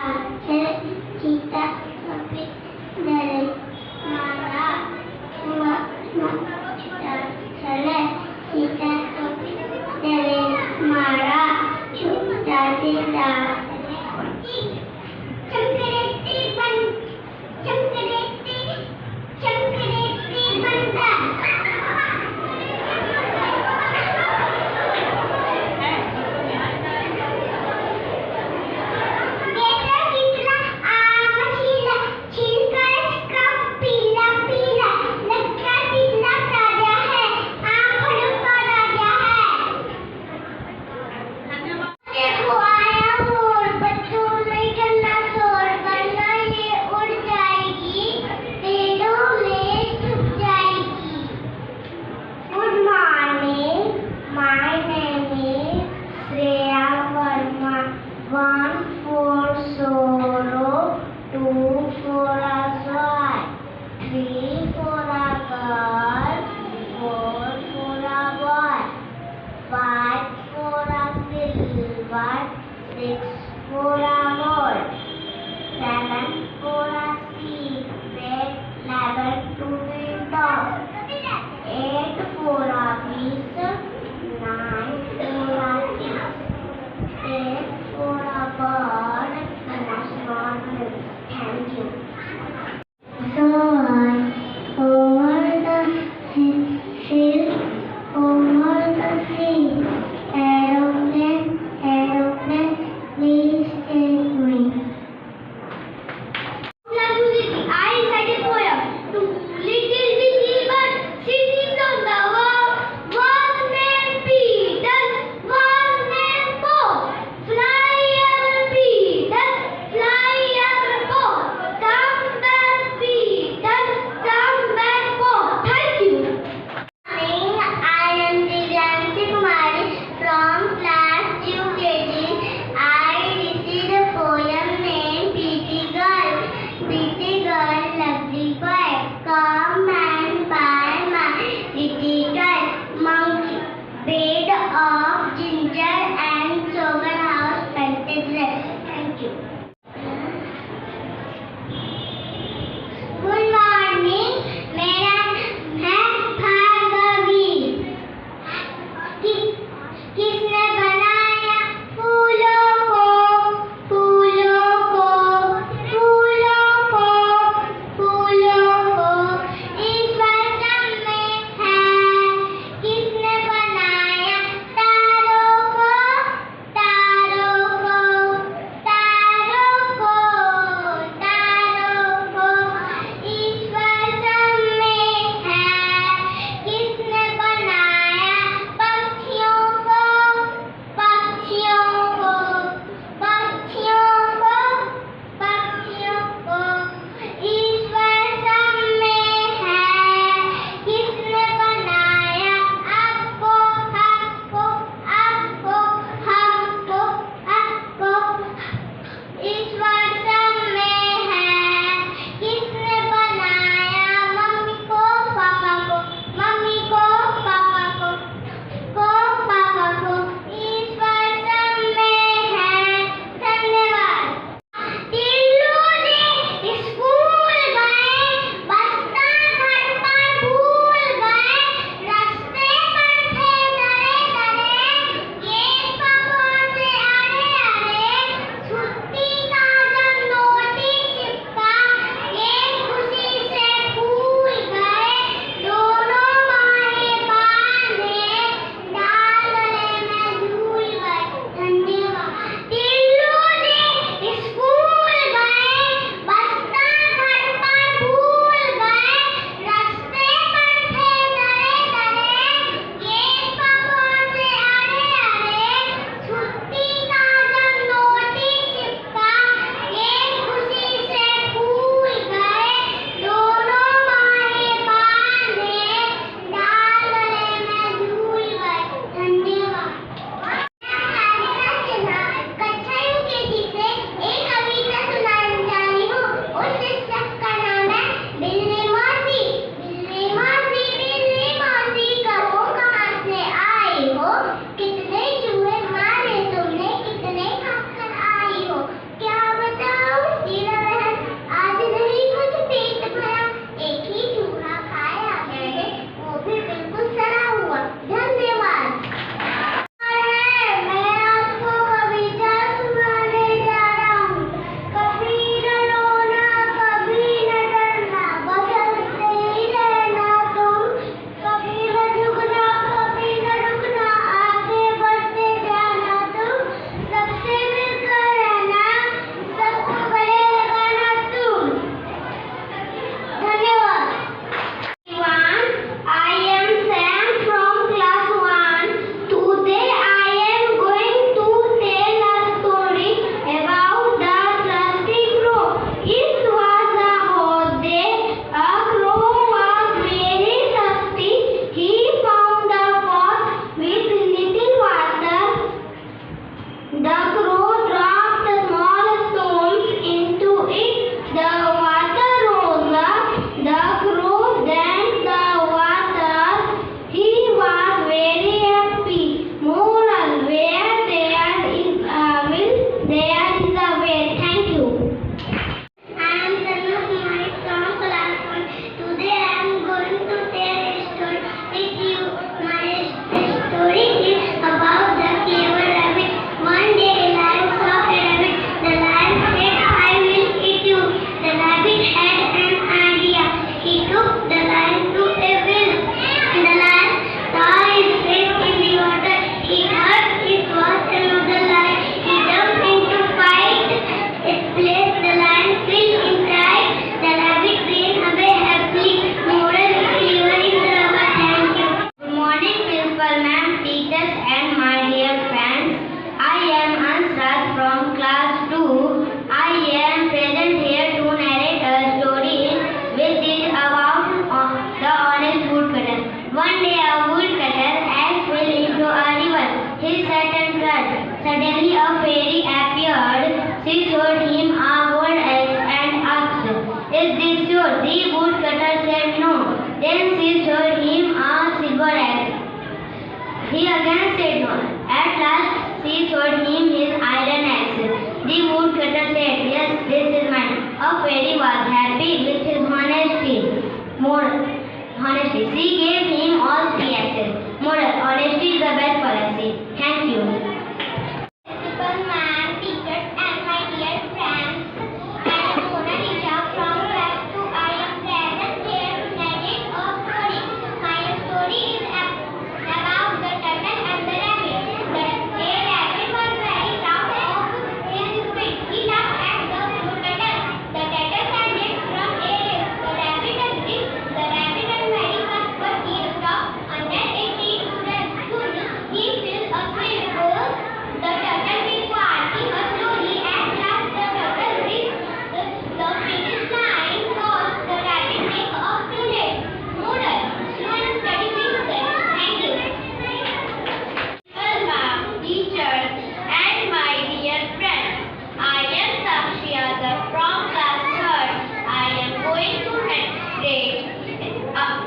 Cita tapi dari mana cuma cita selesai cita tapi dari mana cita tidak cemkereti ban cemkereti banda देखो आया हूँ Suddenly a fairy appeared. She showed him a gold axe and asked, "Is this yours?" The woodcutter said no. Then she showed him a silver axe. He again said no. At last she showed him his iron axe. The woodcutter said, "Yes, this is mine." A fairy was happy with his honesty. Honesty. She gave him all three axes. Moral: honesty is the best policy. Thank you. Principal ma'am, teachers, and my dear friends, I am Mona Lisa from class 2. I am present here to narrate a story. My story is about the turtle and the rabbit. The rabbit was very proud of his speed. He laughed at the turtle. The turtle said, "Let's run a race." The rabbit agreed. The rabbit ran very fast, but he stopped under a tree to rest. Soon he fell asleep. The turtle kept walking slowly. At last the turtle reached the finish line. Cause the rabbit gave up too late. Moral: slow and steady wins the race. Thank you. Principal ma'am, teachers, and my dear friends, I am Sakshia from class 3rd. I am going to narrate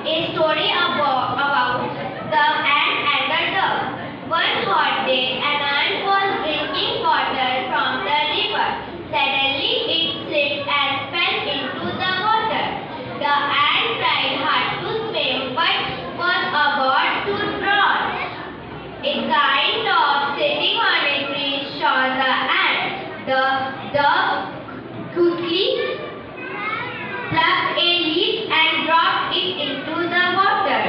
a story about the ant and the dove. One hot day, an ant was drinking water from the river. Suddenly, it slipped and fell into the water. The ant tried hard to swim, but was about to drown. A kind of sitting on a tree saw the ant. The dove quickly plucked a leaf and dropped it into the water.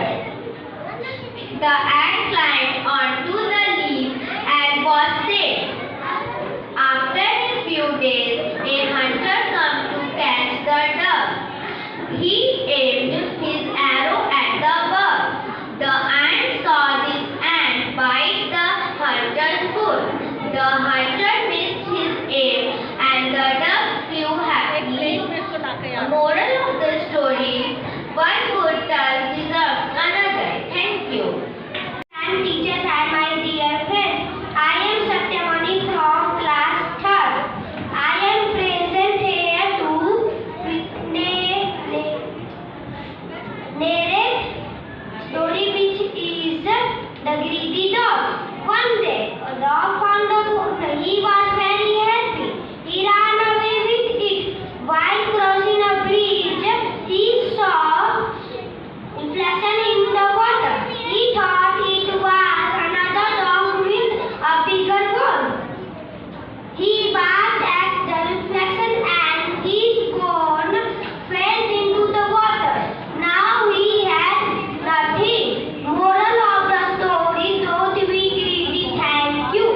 The ant climbed onto the leaf and was safe. After a few days, a hunter came to catch the dove. He aimed his arrow at the bird. The ant saw this ant bite the hunter's foot. The hunter missed his aim and the dove flew happily. Moral of the story: one good turn deserves another. Thank you. And teachers and my dear friends, I am Satyamani from class 3rd. I am present here to narrate story which is The Greedy Dog. One day, a dog found a goat. He was very happy. He ran away with it. While crossing a bridge, he saw reflection in the water. He thought it was another dog with a bigger bone. He barked at the reflection and his bone fell into the water. Now he had nothing. Moral of the story: don't be greedy. Thank you.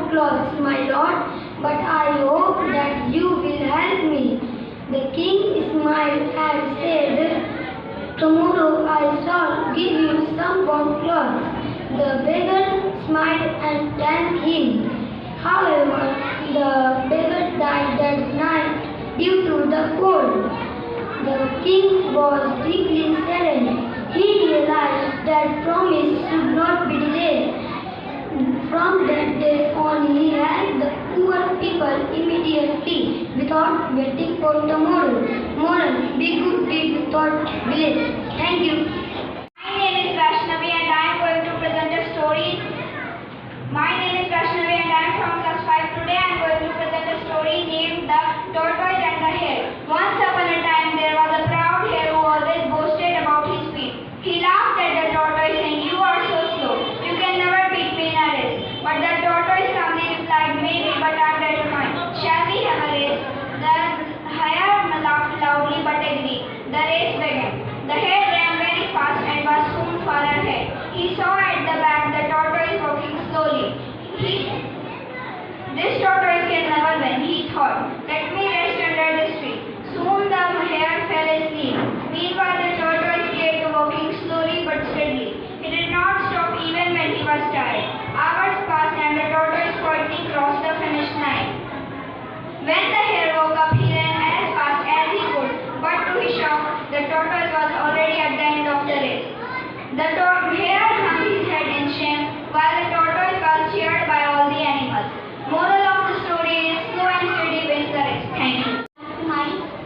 clothes, my lord, but I hope that you will help me. The king smiled and said, tomorrow I shall give you some warm clothes. The beggar smiled and thanked him. However, the beggar died that night due to the cold. The king was deeply saddened. He realized that promise should not be delayed. From that day on, he helped the poor people immediately without waiting for tomorrow. Moral: be good deed without delay. Thank you. My name is Vaishnavi and I am going to present a story. My name is Vaishnavi and I am from class 5. Today I am going to present a story named The Tortoise and the Hare. Once upon a time there was a proud hare who always boasted about his speed. He laughed at the tortoise saying, "You are so slow. You can never beat me in a race." But the tortoise calmly replied, "Maybe, but I am determined. Shall we have a race?" The hare laughed loudly but agreed. The race began. The hare ran very fast and was soon far ahead. He saw at the back the tortoise walking slowly. This tortoise can never win, he thought. Let me rest under this tree. Soon the hare fell asleep. Meanwhile, the tortoise kept walking slowly but steadily. He did not stop even when he was tired. Hours passed and the tortoise quietly crossed the finish line. When the hare woke up, he ran as fast as he could. But to his shock, the tortoise was already at the end of the race. The hare hung his head in shame, while the tortoise was cheered by all the animals. Moral of the story is slow and steady wins the race. Thank you.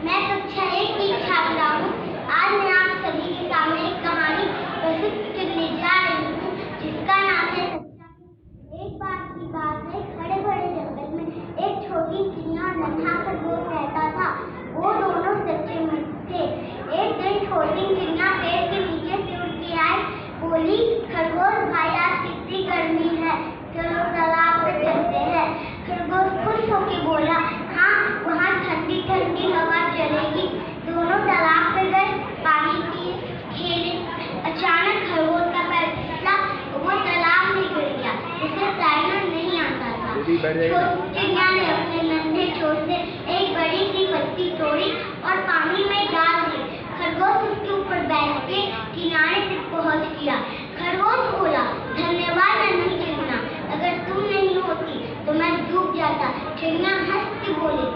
मैं कक्षा 1 की छात्रा हूँ। आज मैं आप सभी के सामने एक कहानी प्रस्तुत करने जा रही हूँ जिसका नाम है सच्चा। एक बार की बात है, खड़े बड़े जंगल में एक छोटी चिड़िया और नन्हा खरगोश रहता था। वो दोनों सच्चे मित्र थे। एक दिन छोटी चिड़िया पेड़ के नीचे से उड़ के आई, बोली, खरगोश भाई आज कितनी गर्मी है, चलो तालाब पे चलते हैं। खरगोश खुश होके बोला, हाँ वहाँ ठंडी ठंडी हवा चलेगी। दोनों तालाब पे गए, पानी पिए, खेले। अचानक खरगोश का पैर फिसला, वो तालाब में गिर गया। उसे तैरना नहीं आता था। चिड़िया ने अपने नन्हे चोंच से एक बड़ी सी पत्ती तोड़ी और पानी में डाल दी। खरगोश उसके ऊपर बैठ के किनारे तक पहुँच गया। खरगोश बोला, धन्यवाद नन्ही चिड़िया, अगर तुम नहीं होती तो मैं डूब जाता। चिड़िया हंस के बोली,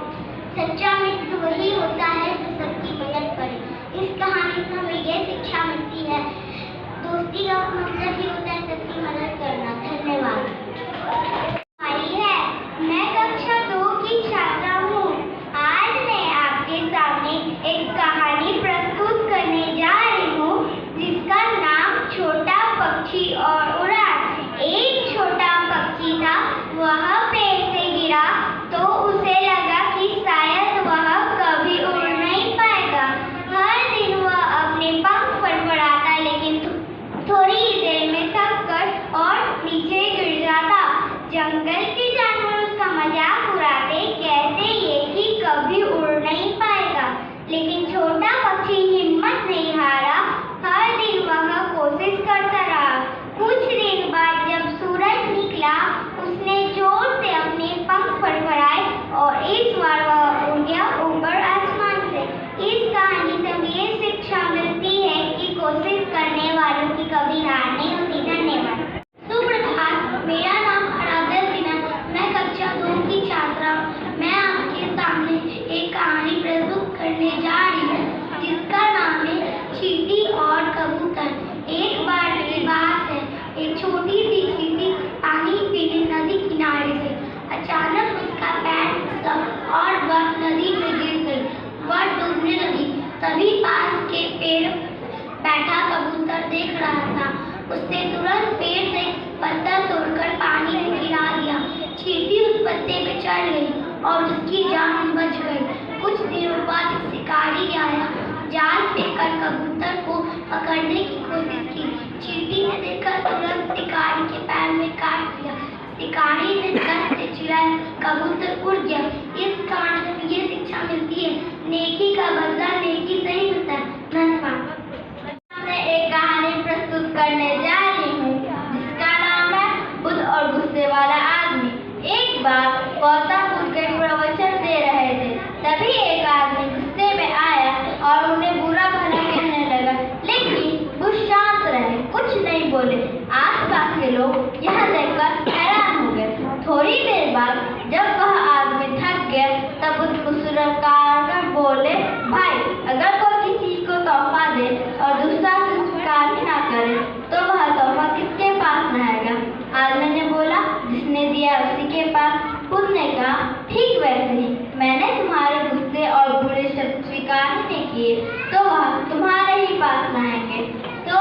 सच्चा मित्र वही होता है जो सबकी मदद करे। इस कहानी से हमें यह शिक्षा मिलती है, दोस्ती का मतलब ही होता है सबकी मदद करना। धन्यवाद। मैं कक्षा 2 की छात्रा हूँ। आज मैं आपके सामने एक कहानी प्रस्तुत करने जा रही हूँ जिसका नाम छोटा पक्षी और उड़ान। एक छोटा पक्षी था, वह पेड़ से गिरा तो उसे लगा कि शायद वह कभी उड़ नहीं पाएगा। हर दिन वह अपने पंख फड़फड़ाता लेकिन थोड़ी देर में थक कर और नीचे गिर जाता। जंगल के जानवर उसका मजाक उड़ाते, कहते ये कि कभी उड़ नहीं पाएगा, लेकिन छोटा पक्षी हिम्मत नहीं हारा। हर दिन वह कोशिश करता रहा। कुछ दिन बाद जब सूरज निकला, उसने जोर से अपने पंख फड़फड़ाए और इस बार वह उड़ गया ऊपर आसमान से। इस कहानी से हमें ये शिक्षा मिलती है कि कोशिश करने वालों की कभी हार नहीं होती। धन्यवाद। सुप्रभात, मेरा नाम आराध्या सिन्हा, मैं कक्षा 2 की छात्रा हूँ। मैं आपके सामने एक कहानी प्रस्तुत करने जा रही हूँ जिसका नाम है चींटी और कबूतर। एक बार की बात है, एक छोटी सी चींटी पानी पीने नदी किनारे से अचानक उसका पैर फिसला और वह नदी में गिर गई। वह डूबने लगी। तभी पास के पेड़ बैठा कबूतर देख रहा था। उसने तुरंत पेड़ से पत्ता तोड़कर पानी में गिरा दिया। चींटी उस पत्ते पे चढ़ गई और उसकी जान बच गई। कुछ दिनों बाद एक शिकारी आया। जाल फेंककर कबूतर को पकड़ने की कोशिश की। चींटी ने देखा, तुरंत शिकारी के पैर में काट दिया। शिकारी ने दस से चिढ़ाया, कबूतर उड़ गया। इस कहानी से ये शिक्षा मिलती है, नेकी का बदला नेकी से ही मिलता है। धन्यवाद। मैं एक कहानी प्रस्तुत करने जा रही हूँ जिसका नाम है बुद्ध और गुस्से वाला आदमी। एक लोग यह देखकर हैरान हो गए। थोड़ी देर बाद जब वह आदमी थक गया तब बुद्ध मुस्कुराकर बोले, भाई अगर कोई किसी को तोहफा दे और दूसरा स्वीकार ना करे तो वह तोहफा किसके पास रहेगा? आदमी ने बोला, जिसने दिया उसी के पास। बुद्ध ने कहा, ठीक वैसे ही मैंने तुम्हारे गुस्से और बुरे शब्द स्वीकार नहीं किए तो वह तुम्हारे ही पास रहेंगे। तो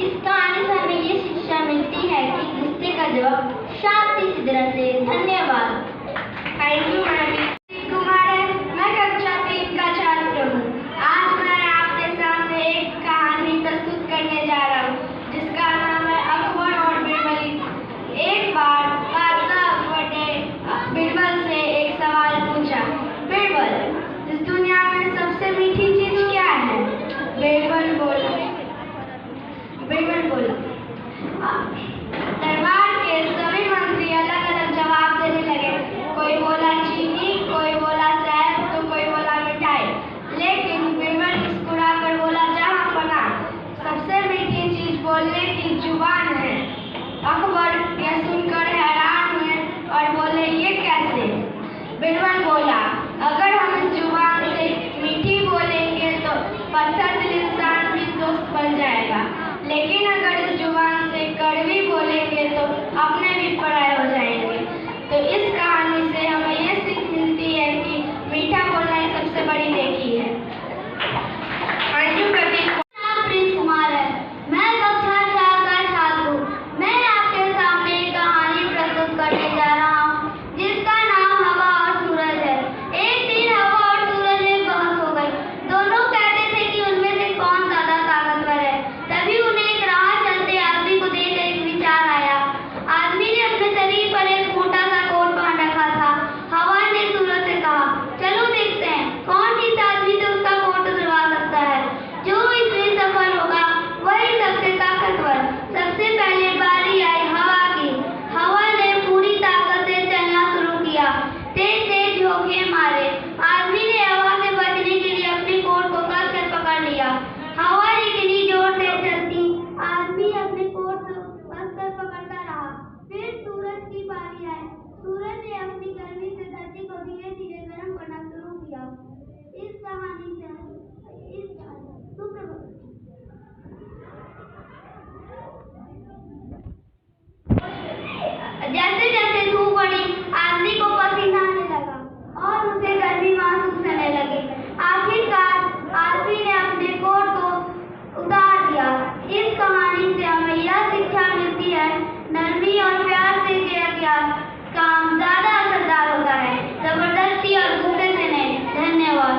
इस कहानी से हमें ये शिक्षा मिलती है कि गुस्से का जवाब शांति से देना चाहिए। धन्यवाद। Thank you ma'am. कुमार है, मैं कक्षा 3 का छात्र हूँ। आज मैं आपके सामने एक कहानी प्रस्तुत करने जा रहा हूँ जिसका नाम है अकबर और बीरबल। एक बार बादशाह अकबर ने बीरबल से एक सवाल पूछा, बीरबल, इस दुनिया में सबसे मीठी चीज क्या है? बीरबल बोला दरबार के सभी मंत्री अलग अलग जवाब देने लगे। कोई बोला चीनी, कोई बोला शहद, तो कोई बोला मिठाई। लेकिन बीरबल मुस्कुराकर बोला, जहाँ पना सबसे मीठी चीज बोलने की जुबान है। अकबर यह सुनकर हैरान हुए और बोले, ये कैसे? बीरबल बोला, अगर हम इस जुबान से मीठी बोलेंगे तो पत्थर दिल इंसान भी दोस्त बन जाएगा, लेकिन अगर इस जुबान से कड़वी बोलेंगे तो अपने भी पराये हो जाएंगे। तो इस कहानी से हमें ये सीख मिलती है कि मीठा बोलना ही सबसे बड़ी नेकी है। थैंक यू प्रतीक। नाम प्रिंस कुमार है, मैं कक्षा 4 का छात्र हूँ। मैं आपके सामने एक कहानी प्रस्तुत करने जा रहा हूँ जिसका नाम हवा और सूरज है। एक दिन हवा और सूरज में बहस हो गई। दोनों कहते थे कि उनमें से कौन ज्यादा ताकतवर है। तभी उन्हें एक राह चलते आदमी को देख एक विचार आया। आदमी ने अपने शरीर पर एक मोटा सा कोट पहन रखा था। हवा ने सूरज से कहा, चलो देखते हैं कौन किस आदमी से उसका कोट उतरवा सकता है। जो इसमें सफल होगा वही सबसे ताकतवर। सबसे पहले बारी आई हवा की। हवा ने पूरी ताकत से चलना शुरू किया। तेज तेज झोंके मारे। आदमी ने हवा से बचने के लिए अपने कोट को कसकर पकड़ लिया। हवा इतनी जोर से चलती, आदमी अपने कोट को कसकर पकड़ता रहा। फिर सूरज की बारी आई। सूरज ने अपनी गर्मी से धरती को धीरे धीरे गर्म करना शुरू किया। इस कहानी से जैसे जैसे धूप बढ़ी आदमी को पसीना आने लगा और उसे गर्मी महसूस होने लगी। आखिरकार आदमी ने अपने कोट को उतार दिया। इस कहानी से हमें यह शिक्षा मिलती है, नरमी और प्यार से किया गया काम ज्यादा असरदार होता है, जबरदस्ती और गुस्से से नहीं। धन्यवाद।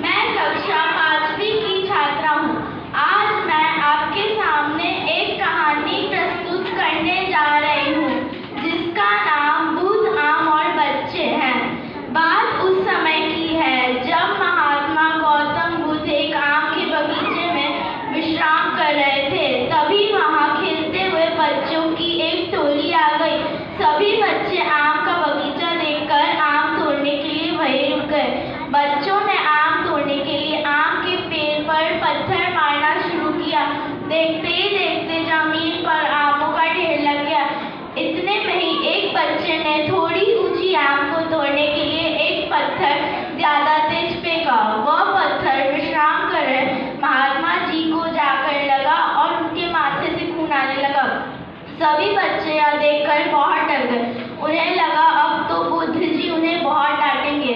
मैं कक्षा 5वीं की छात्रा हूँ। आज मैं आपके सामने एक कहानी प्रस्तुत करने जा रही हूँ जिसका नाम बुद्ध, आम और बच्चे है। बात उस समय की है जब महात्मा गौतम बुद्ध एक आम के बगीचे में विश्राम कर रहे थे। तभी वहाँ खेलते हुए बच्चों की एक टोली आ गई। सभी बच्चे आम का बगीचा देखकर आम तोड़ने के लिए वहीं रुक गए। बच्चों ने आम तोड़ने के लिए आम के पेड़ पर पत्थर मारना शुरू किया। देखते ही देखते जमीन पर आमों का ढेर लग गया। इतने में ही एक बच्चे ने थोड़ी ऊंची आम को तोड़ने के लिए एक पत्थर ज्यादा तेज फेंका। वह पत्थर विश्राम कर रहे महात्मा जी को जाकर लगा और उनके माथे से खून आने लगा। सभी बच्चे यह देखकर बहुत डर गए। उन्हें लगा अब तो बुद्ध जी उन्हें बहुत डांटेंगे।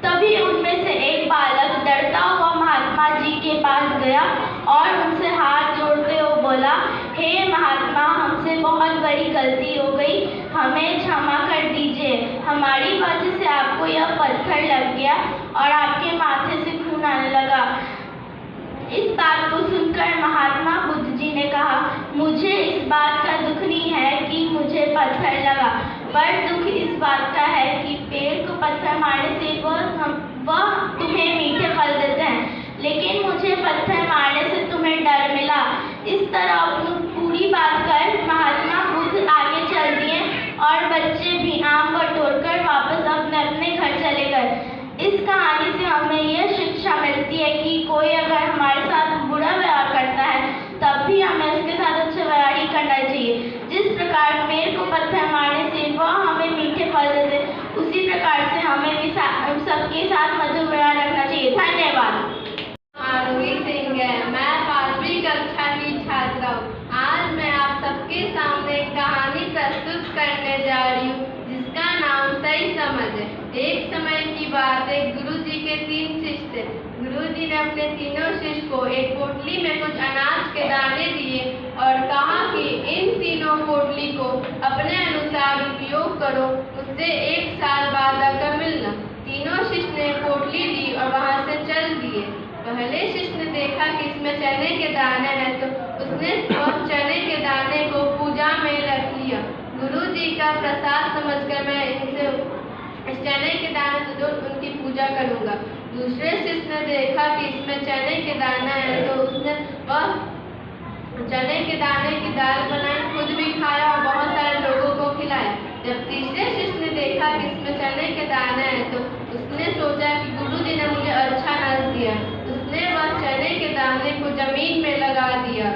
तभी उनमें से एक बालक डरता हुआ महात्मा जी के पास गया और उनसे हाथ जोड़ते हुए बोला, हे महात्मा, हमसे बहुत बड़ी गलती हो गई, हमें क्षमा कर दीजिए। हमारी वजह से आपको यह पत्थर लग गया और आपके माथे से खून आने लगा। इस बात को सुनकर महात्मा बुद्ध जी ने कहा, मुझे इस बात का दुख नहीं है कि मुझे पत्थर लगा, पर दुख इस बात का है कि पेड़ को पत्थर मारने से वह तुम्हें मीठे फल देते हैं, लेकिन मुझे पत्थर मारने से तुम्हें डर मिला। इस तरह पूरी बात कर महात्मा बुद्ध आगे चल दिए और बच्चे भी आम को तोड़कर वापस अपने अपने घर चले गए। इस कहानी से हमें यह शिक्षा मिलती है कि कोई अगर हमारे साथ बुरा व्यवहार करता है तब भी हमें उसके साथ अच्छा व्यवहार ही करना चाहिए। जिस प्रकार पेड़ को पत्थर मारने से वह हमें मीठे फल देते, उसी प्रकार से हमें भी सबके साथ मधुर व्यवहार रखना चाहिए। धन्यवाद। माधवी सिंह है, मैं 5वीं कक्षा की छात्रा हूँ। आज मैं आप सबके सामने एक कहानी प्रस्तुत करने जा रही हूँ जिसका नाम सही समझ है। एक समय की बात है, गुरुजी के 3 शिष्य थे। गुरुजी ने अपने तीनों शिष्य को एक पोटली में कुछ अनाज के दाने दिए और कहा कि इन तीनों पोटली को अपने अनुसार उपयोग करो, उससे 1 साल बाद आकर मिलना। तीनों शिष्य ने पोटली ली और वहां से चल दिए। पहले शिष्य ने देखा कि इसमें चने के दाने हैं, तो उसने चने के दाने को पूजा में रख लिया। गुरुजी का प्रसाद समझकर मैं इनसे इस चने के दाने से उनकी पूजा करूंगा। दूसरे शिष्य ने देखा कि इसमें चने के दाना है, तो उसने वह चने के दाने की दाल बनाई, खुद भी खाया और बहुत सारे लोगों को खिलाया। जब तीसरे शिष्य ने देखा कि इसमें चने के दाने हैं, तो उसने सोचा कि गुरुजी ने मुझे अच्छा अनाज दिया। उसने वह चने के दाने को जमीन में लगा दिया।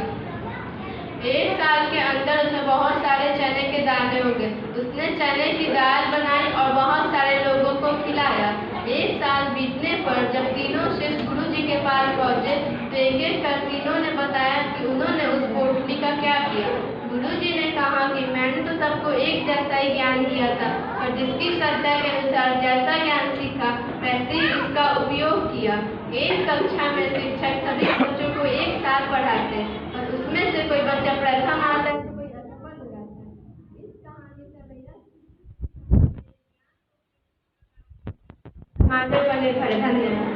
1 साल के अंदर उसमें बहुत सारे चने के दाने हो गए। उसने चने की दाल बनाई और बहुत सारे लोगों को खिलाया। 1 साल बीतने पर जब तीनों शिष्य गुरुजी के पास पहुंचे, तो एक-एक कर तीनों ने बताया कि उन्होंने उस पोटली का क्या किया। गुरुजी ने कहा कि मैंने तो सबको एक जैसा ही ज्ञान दिया था, और जिसकी श्रद्धा के अनुसार जैसा ज्ञान सीखा वैसे ही उसका उपयोग किया। एक कक्षा में शिक्षक सभी बच्चों को एक साथ पढ़ाते हैं, और उसमें से कोई बच्चा प्रथम आता है तो कोई असफल हो जाता है। इस कहानी से भैया माथे पर निर्भर है। धन्यवाद।